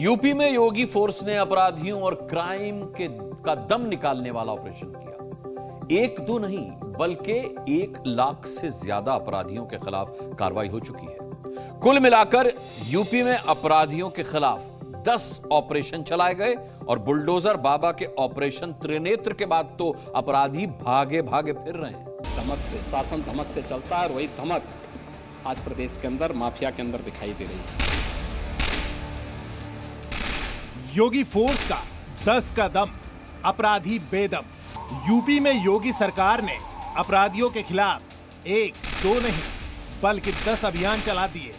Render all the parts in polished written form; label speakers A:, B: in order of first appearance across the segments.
A: UP में योगी force ने अपराधियों और क्राइम का दम निकालने वाला ऑपरेशन किया। एक दो नहीं बल्कि 1 लाख से ज्यादा अपराधियों के खिलाफ कार्रवाई हो चुकी है। कुल मिलाकर यूपी में अपराधियों के खिलाफ 10 ऑपरेशन चलाए गए और बुलडोजर बाबा के ऑपरेशन त्रिनेत्र के बाद तो अपराधी भागे भागे फिर रहे हैं।
B: धमक से, शासन धमक से चलता है और वही धमक आज प्रदेश के अंदर माफिया के अंदर दिखाई दे रही है।
C: योगी फोर्स का 10 का दम, अपराधी बेदम। यूपी में योगी सरकार ने अपराधियों के खिलाफ 1, 2 नहीं बल्कि 10 अभियान चला दिए।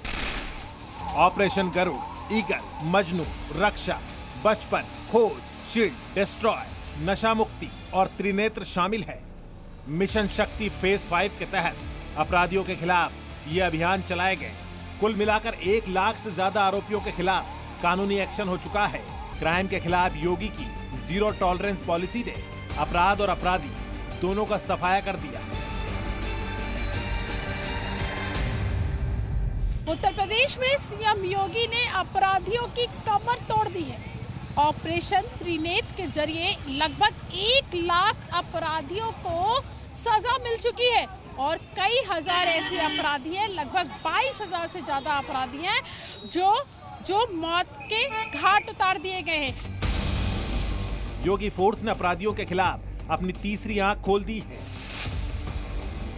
C: ऑपरेशन गरुड़, ईगल, मजनू, रक्षा, बचपन, खोज, शील्ड, डिस्ट्रॉय, नशा मुक्ति और त्रिनेत्र शामिल है। मिशन शक्ति फेज 5 के तहत अपराधियों के खिलाफ ये अभियान चलाए गए। कुल मिलाकर 1 लाख से ज्यादा आरोपियों के खिलाफ कानूनी एक्शन हो चुका है। क्राइम के खिलाफ योगी की जीरो टॉलरेंस पॉलिसी ने अपराध और अपराधी दोनों का सफाया कर दिया।
D: उत्तर प्रदेश में सीएम योगी ने अपराधियों की कमर तोड़ दी है। ऑपरेशन त्रिनेत्र के जरिए लगभग 1 लाख अपराधियों को सजा मिल चुकी है और कई हजार ऐसे अपराधी हैं, लगभग 22,000 से ज्यादा अपराधी हैं जो मौत के घाट उतार दिए गए हैं।
C: योगी फोर्स ने अपराधियों के खिलाफ अपनी तीसरी आंख खोल दी है।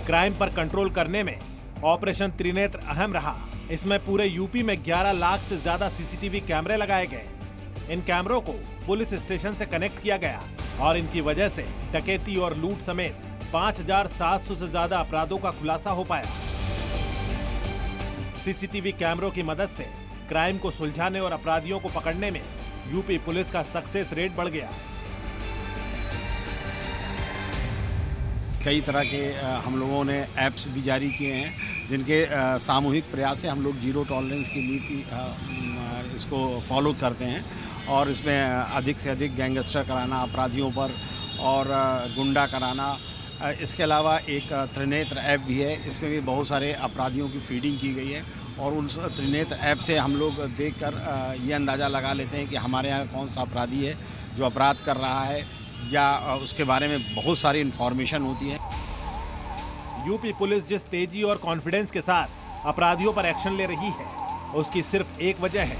C: क्राइम पर कंट्रोल करने में ऑपरेशन त्रिनेत्र अहम रहा। इसमें पूरे यूपी में 11 लाख से ज्यादा सीसीटीवी कैमरे लगाए गए। इन कैमरों को पुलिस स्टेशन से कनेक्ट किया गया और इनकी वजह से डकैती और लूट समेत 5,700 से ज्यादा अपराधों का खुलासा हो पाया। सीसीटीवी कैमरों की मदद से क्राइम को सुलझाने और अपराधियों को पकड़ने में यूपी पुलिस का सक्सेस रेट बढ़ गया।
E: कई तरह के हम लोगों ने ऐप्स भी जारी किए हैं जिनके सामूहिक प्रयास से हम लोग जीरो टॉलरेंस की नीति इसको फॉलो करते हैं और इसमें अधिक से अधिक गैंगस्टर कराना अपराधियों पर और गुंडा कराना। इसके अलावा एक त्रिनेत्र ऐप भी है, इसमें भी बहुत सारे अपराधियों की फीडिंग की गई है और उस त्रिनेत्र ऐप से हम लोग देखकर ये अंदाज़ा लगा लेते हैं कि हमारे यहाँ कौन सा अपराधी है जो अपराध कर रहा है या उसके बारे में बहुत सारी इन्फॉर्मेशन होती है।
C: यूपी पुलिस जिस तेजी और कॉन्फिडेंस के साथ अपराधियों पर एक्शन ले रही है उसकी सिर्फ एक वजह है,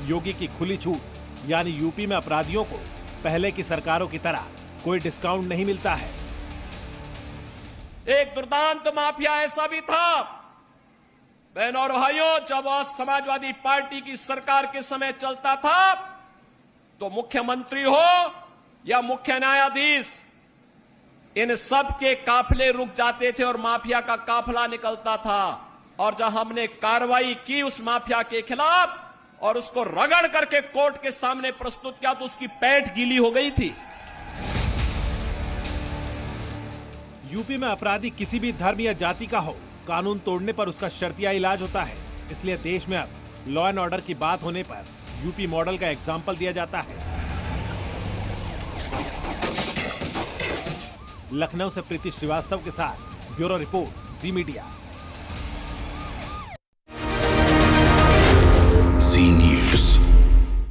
C: योगी की खुली छूट। यानी यूपी में अपराधियों को पहले की सरकारों की तरह कोई डिस्काउंट नहीं मिलता है।
F: एक दुर्दांत माफिया ऐसा भी था बहनों और भाइयों, जब समाजवादी पार्टी की सरकार के समय चलता था तो मुख्यमंत्री हो या मुख्य न्यायाधीश, इन सब के काफिले रुक जाते थे और माफिया का काफिला निकलता था। और जब हमने कार्रवाई की उस माफिया के खिलाफ और उसको रगड़ करके कोर्ट के सामने प्रस्तुत किया तो उसकी पैंट गीली हो गई थी।
C: यूपी में अपराधी किसी भी धर्म या जाति का हो, कानून तोड़ने पर उसका शर्तिया इलाज होता है। इसलिए देश में अब लॉ एंड ऑर्डर की बात होने पर यूपी मॉडल का एग्जाम्पल दिया जाता है। लखनऊ से प्रीति श्रीवास्तव के साथ ब्यूरो रिपोर्ट, जी मीडिया।